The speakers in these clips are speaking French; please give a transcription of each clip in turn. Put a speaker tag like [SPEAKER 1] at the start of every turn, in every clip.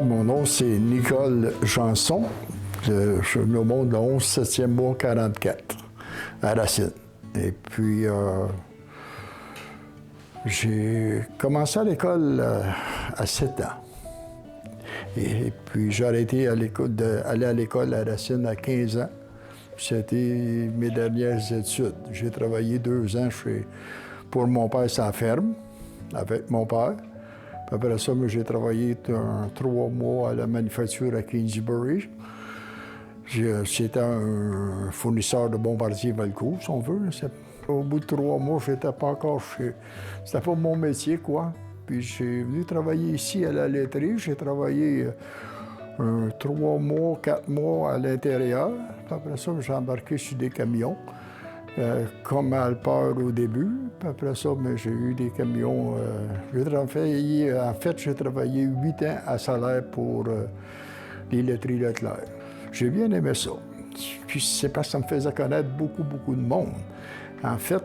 [SPEAKER 1] mon nom c'est Nicole Janson. Je me montre le 11 7e mois 44 à Racine. Et puis, j'ai commencé à l'école à 7 ans. Et puis, j'ai arrêté d'aller à l'école à Racine à 15 ans. C'était mes dernières études. J'ai travaillé 2 ans pour mon père sa ferme, avec mon père. Puis après ça, j'ai travaillé 3 mois à la manufacture à Kingsbury. J'étais un fournisseur de bombardiers Valcourt, si on veut. Au bout de 3 mois, j'étais pas encore C'était pas mon métier, quoi. Puis j'ai venu travailler ici à la laiterie. J'ai travaillé 3 mois, 4 mois à l'intérieur. Après ça, j'ai embarqué sur des camions, comme Alpeur au début. Puis après ça, j'ai eu des camions. J'ai travaillé 8 ans à salaire pour les laiteries Leclerc. J'ai bien aimé ça. Puis c'est parce que ça me faisait connaître beaucoup, beaucoup de monde. En fait,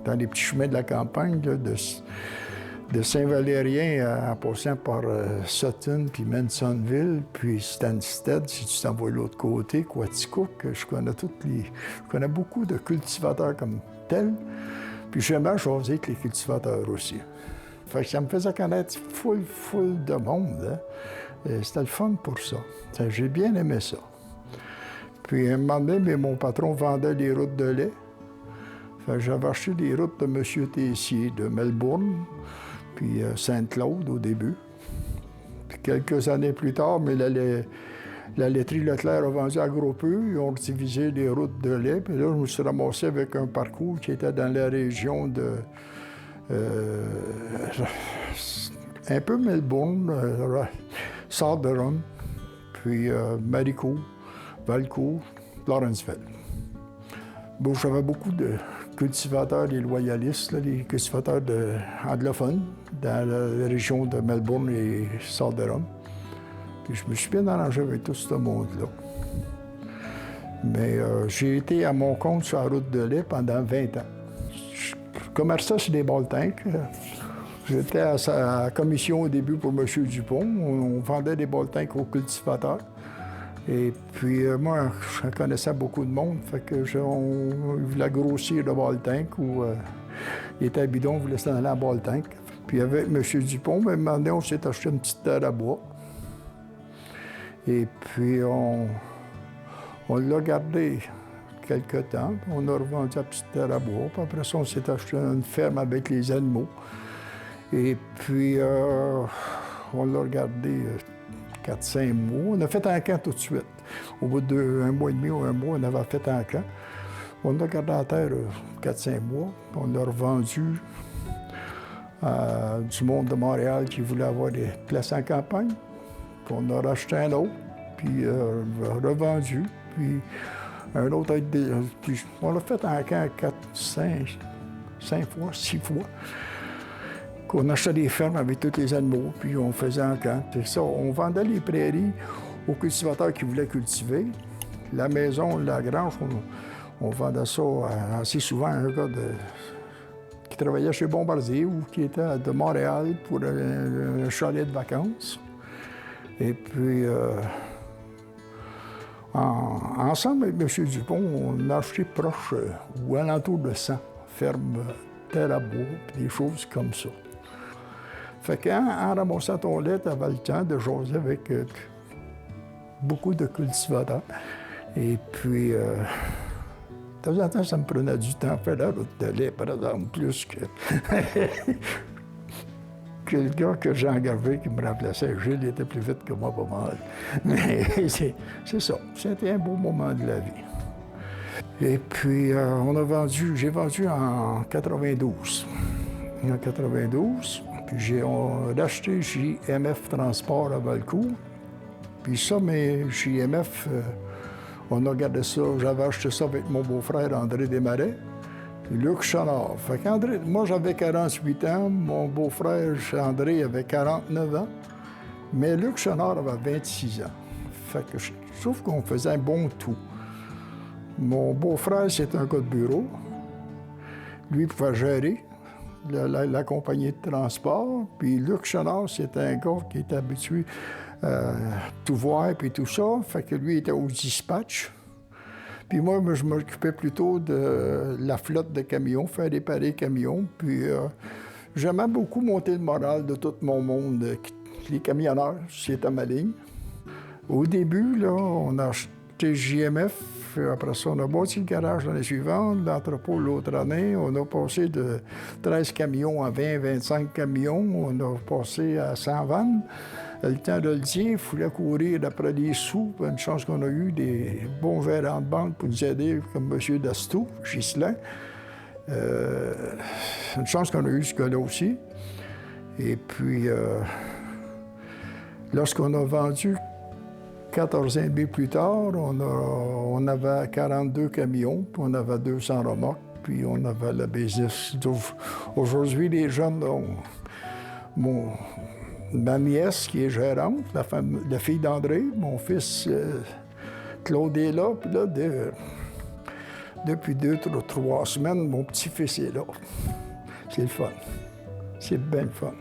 [SPEAKER 1] dans les petits chemins de la campagne, là, de Saint-Valérien en passant par Sutton, puis Mansonville, puis Stansted, si tu t'en vas de l'autre côté, Quaticook, je connais beaucoup de cultivateurs comme tels. Puis j'aimais jaser avec les cultivateurs aussi. Fait que ça me faisait connaître full de monde. Hein? C'était le fun pour ça. J'ai bien aimé ça. Puis un moment donné, mon patron vendait les routes de lait. J'avais acheté les routes de M. Tessier de Melbourne, puis Sainte-Claude au début. Puis quelques années plus tard, mais la laiterie Leclerc a vendu à gros peu. Ils ont divisé les routes de lait. Puis là, je me suis ramassé avec un parcours qui était dans la région de... un peu Melbourne, Sudbury, puis Maricourt, Valcourt, Lawrenceville. Bon, j'avais beaucoup de cultivateurs, les loyalistes, là, les cultivateurs anglophones dans la région de Melbourne et Sudbury. Puis je me suis bien arrangé avec tout ce monde-là. Mais j'ai été à mon compte sur la route de lait pendant 20 ans. Je commerçais sur des ball tanks. J'étais à la commission au début pour M. Dupont. On vendait des ball tanks aux cultivateurs. Et puis moi, je connaissais beaucoup de monde. Fait que on voulait grossir le ball tank ou il était à bidon, on voulait s'en aller en ball tank. Puis avec M. Dupont, à un moment donné, on s'est acheté une petite terre à bois. Et puis on l'a gardé quelque temps. On a revendu la petite terre à bois. Puis après ça, on s'est acheté une ferme avec les animaux. Et puis, on l'a regardé 4-5 mois. On a fait un camp tout de suite. Au bout d'un mois et demi ou un mois, on avait fait un camp. On l'a gardé en terre 4-5 mois. On l'a revendu à du monde de Montréal qui voulait avoir des places en campagne. Puis on a racheté un autre, puis revendu. Puis un autre, puis on l'a fait en camp 5 fois, 6 fois. On achetait des fermes avec tous les animaux, puis on faisait un camp. Puis ça, on vendait les prairies aux cultivateurs qui voulaient cultiver. La maison, la grange, on vendait ça assez souvent à un gars qui travaillait chez Bombardier ou qui était de Montréal pour un chalet de vacances. Et puis, ensemble avec M. Dupont, on a acheté proche ou alentour de 100 fermes, terre à bois, puis des choses comme ça. Fait qu'en ramassant ton lait, tu avais le temps de jaser avec beaucoup de cultivateurs. Et puis, de temps en temps, ça me prenait du temps à faire la route de lait, par exemple, plus que le gars que j'ai engagé qui me remplaçait. Gilles était plus vite que moi, pas mal. Mais c'est ça. C'était un beau moment de la vie. Et puis, j'ai vendu en 92. En 92. Puis on a acheté JMF Transport à Valcourt. Puis ça, mais JMF, on a gardé ça. J'avais acheté ça avec mon beau-frère André Desmarais, puis Luc Chenard. Fait qu'André, moi j'avais 48 ans, mon beau-frère André avait 49 ans, mais Luc Chenard avait 26 ans. Fait que je trouve qu'on faisait un bon tout. Mon beau-frère, c'est un gars de bureau. Lui, il pouvait gérer. la compagnie de transport. Puis Luc Chenard, c'était un gars qui était habitué à tout voir puis tout ça. Fait que lui, il était au dispatch. Puis moi, je m'occupais plutôt de la flotte de camions, faire réparer les camions. Puis j'aimais beaucoup monter le moral de tout mon monde, les camionneurs, c'était ma ligne. Au début, là, on a acheté JMF, après ça, on a bâti le garage l'année suivante, l'entrepôt l'autre année. On a passé de 13 camions à 20, 25 camions. On a passé à 100 vannes. Le temps de le dire, il fallait courir après les sous. Une chance qu'on a eu des bons gérants de banque pour nous aider, comme M. Dastou, Ghislain. Une chance qu'on a eu ce gars-là aussi. Et puis, lorsqu'on a vendu 14 années plus tard, on avait 42 camions, puis on avait 200 remorques, puis on avait le business. Aujourd'hui, les jeunes ont... Ma nièce, qui est gérante, la fille d'André, mon fils Claude est là, puis là, depuis 2-3 semaines, mon petit-fils est là. C'est le fun. C'est bien le fun.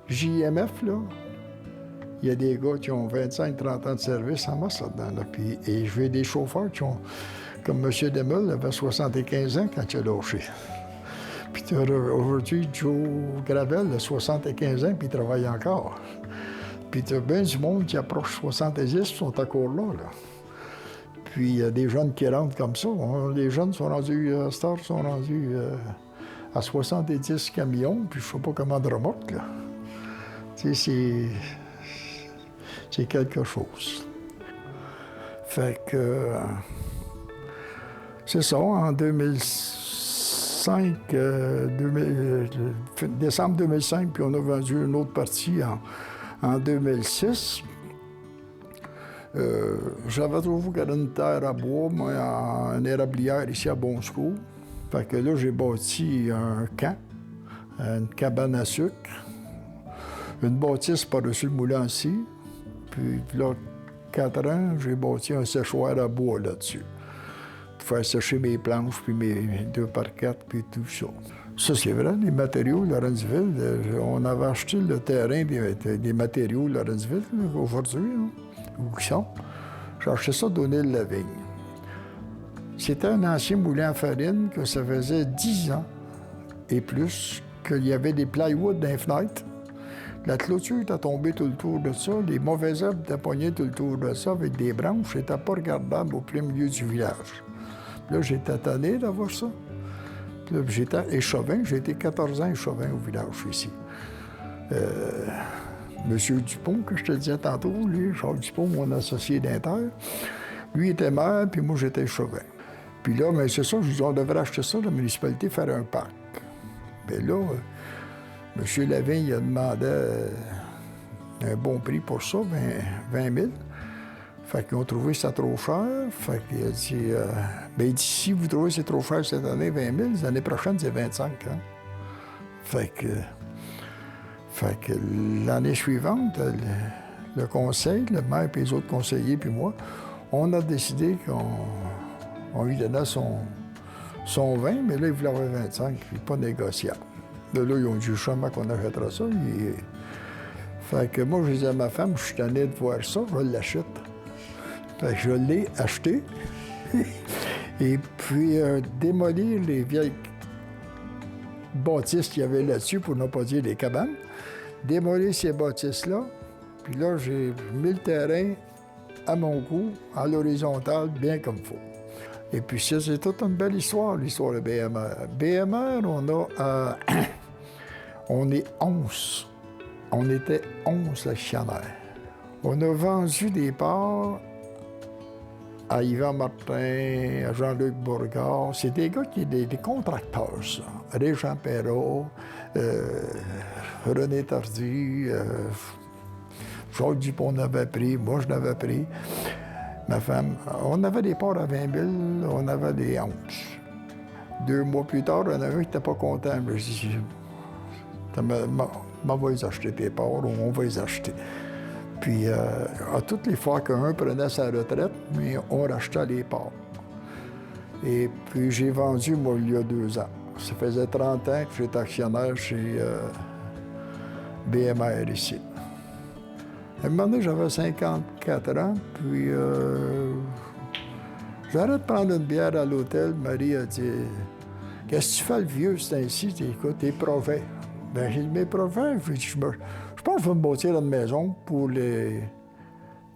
[SPEAKER 1] JMF, là, il y a des gars qui ont 25-30 ans de service en masse là-dedans. Là. Puis, et je veux des chauffeurs qui ont, comme M. Demel, avait 75 ans quand il a lâché. Puis aujourd'hui, Joe Gravel a 75 ans, puis il travaille encore. Puis tu as bien du monde qui approche 70, qui sont encore là. Puis il y a des jeunes qui rentrent comme ça. Les jeunes sont rendus, Star sont rendus à 70 camions, puis je ne sais pas comment de remorques, là. Tu sais, c'est quelque chose. Fait que... c'est ça, en 2005, décembre 2005, puis on a vendu une autre partie en 2006. J'avais trouvé qu'il y avait une terre à bois, moi, en érablière ici à Bon-Secours. Fait que là, j'ai bâti un camp, une cabane à sucre, une bâtisse par-dessus le moulin-ci. Puis là, 4 ans, j'ai bâti un séchoir à bois là-dessus. Pour faire sécher mes planches, puis mes 2x4, puis tout ça. Ça, c'est vrai, les matériaux, Lawrenceville, on avait acheté le terrain des matériaux Lawrenceville, aujourd'hui, où ils sont. J'ai acheté ça d'Aunay-le-Lavigne. C'était un ancien moulin à farine que ça faisait 10 ans et plus qu'il y avait des plywood dans les fenêtres. La clôture était tombée tout le tour de ça. Les mauvaises herbes étaient poignées tout le tour de ça avec des branches. C'était pas regardable au plein milieu du village. Là, j'étais tanné d'avoir ça. Puis là, j'étais échevin. J'ai été 14 ans échevin au village ici. Monsieur Dupont, que je te disais tantôt, lui, Charles Dupont, mon associé d'Inter, lui était maire, puis moi, j'étais échevin. Puis là, mais c'est ça, je dis, on devrait acheter ça, la municipalité, faire un parc. Bien là, M. Lavigne, il a demandé un bon prix pour ça, 20 000. Fait qu'ils ont trouvé ça trop cher. Fait qu'il a dit, bien, si vous trouvez que c'est trop cher cette année, 20 000, l'année prochaine, c'est 25 000. Hein? Fait que l'année suivante, le conseil, le maire et les autres conseillers, puis moi, on a décidé qu'on lui donnait son 20, mais là, il voulait avoir 25, puis pas négociable. De là, ils ont dit jamais qu'on achètera ça. Fait que moi, je disais à ma femme, je suis tanné de voir ça, je l'achète. Fait que je l'ai acheté. Et puis, démolir les vieilles bâtisses qu'il y avait là-dessus, pour ne pas dire les cabanes. Démolir ces bâtisses-là. Puis là, j'ai mis le terrain à mon goût, à l'horizontale, bien comme il faut. Et puis ça, c'est toute une belle histoire, l'histoire de BMR. BMR, on est 11. On était 11 actionnaires. On a vendu des parts à Yvan Martin, à Jean-Luc Bourgard. C'est des gars qui sont des contracteurs, ça. Régent Perrault, René Tardy, Jacques Dupont n'avait pris, moi je l'avais pris. Ma femme, on avait des parts à 20 000, on avait des 11. 2 mois plus tard, il y en a un qui n'était pas content. Je dis, on va les acheter tes parts, on va les acheter. Puis, à toutes les fois qu'un prenait sa retraite, mais on rachetait les parts. Et puis, j'ai vendu, moi, il y a 2 ans. Ça faisait 30 ans que j'étais actionnaire chez BMR ici. À un moment donné, j'avais 54 ans, puis j'arrête de prendre une bière à l'hôtel. Marie a dit « Qu'est-ce que tu fais, le vieux, c'est ainsi? » J'ai dit « Écoute, tes projets. » Bien, j'ai dit « Mes projets? » Je pense que je vais me bâtir une maison pour les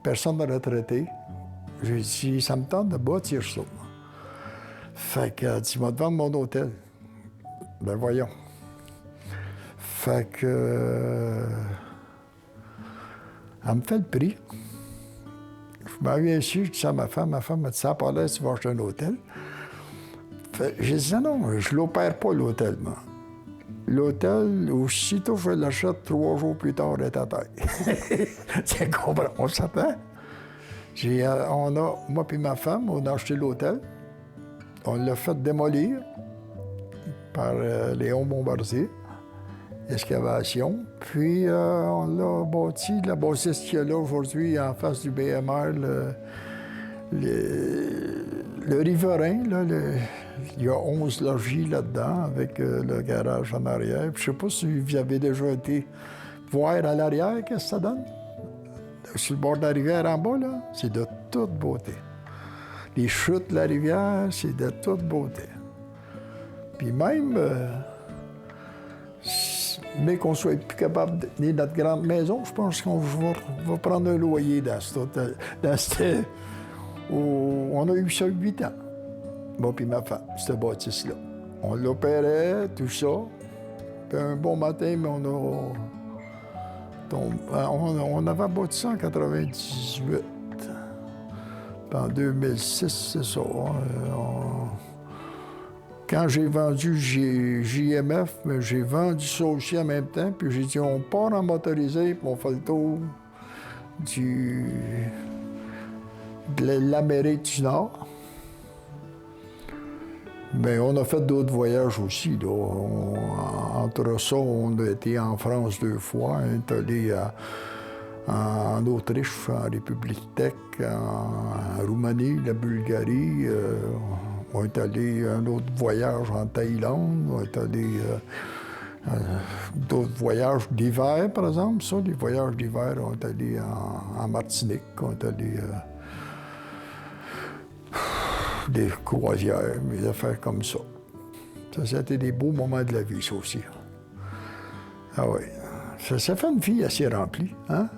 [SPEAKER 1] personnes retraitées. J'ai dit « Ça me tente de bâtir ça. » Fait qu'elle dit « Tu vas te vendre mon hôtel. » Ben voyons. Fait que... elle me fait le prix. Je m'en viens ici, je dis ça à ma femme m'a dit « Ça pas l'air, tu vas acheter un hôtel. » J'ai dit « Non, je ne l'opère pas, l'hôtel, moi. L'hôtel, aussitôt je l'achète, 3 jours plus tard, elle est à terre. » Tu comprends, on s'attend. Moi et ma femme, on a acheté l'hôtel. On l'a fait démolir par Léon Bombardier, excavation. Puis on l'a bâti, la bâtisse qu'il y a là aujourd'hui en face du BMR, le riverain, là, il y a 11 logis là-dedans avec le garage en arrière. Puis, je ne sais pas si vous avez déjà été voir à l'arrière, qu'est-ce que ça donne? Sur le bord de la rivière en bas, là, c'est de toute beauté. Les chutes de la rivière, c'est de toute beauté. Puis même, mais qu'on soit plus capable de tenir notre grande maison, je pense qu'on va prendre un loyer dans cette on a eu ça 8 ans, moi puis ma femme, cette bâtisse-là. On l'opérait, tout ça. Puis un bon matin, mais on avait bâti ça en 98. Puis en 2006, c'est ça. Quand j'ai vendu JMF, j'ai vendu ça aussi en même temps. Puis j'ai dit, on part en motorisé, puis on fait le tour de l'Amérique du Nord. Bien, on a fait d'autres voyages aussi, là. Entre ça, on a été en France 2 fois. On est allé en Autriche, en République tchèque, en Roumanie, la Bulgarie. On est allé un autre voyage en Thaïlande. On est allé d'autres voyages d'hiver, par exemple. Ça, les voyages d'hiver, on est allé en Martinique. On est allé... des croisières, des affaires comme ça. Ça a été des beaux moments de la vie, ça aussi. Ah oui. Ça fait une vie assez remplie, hein?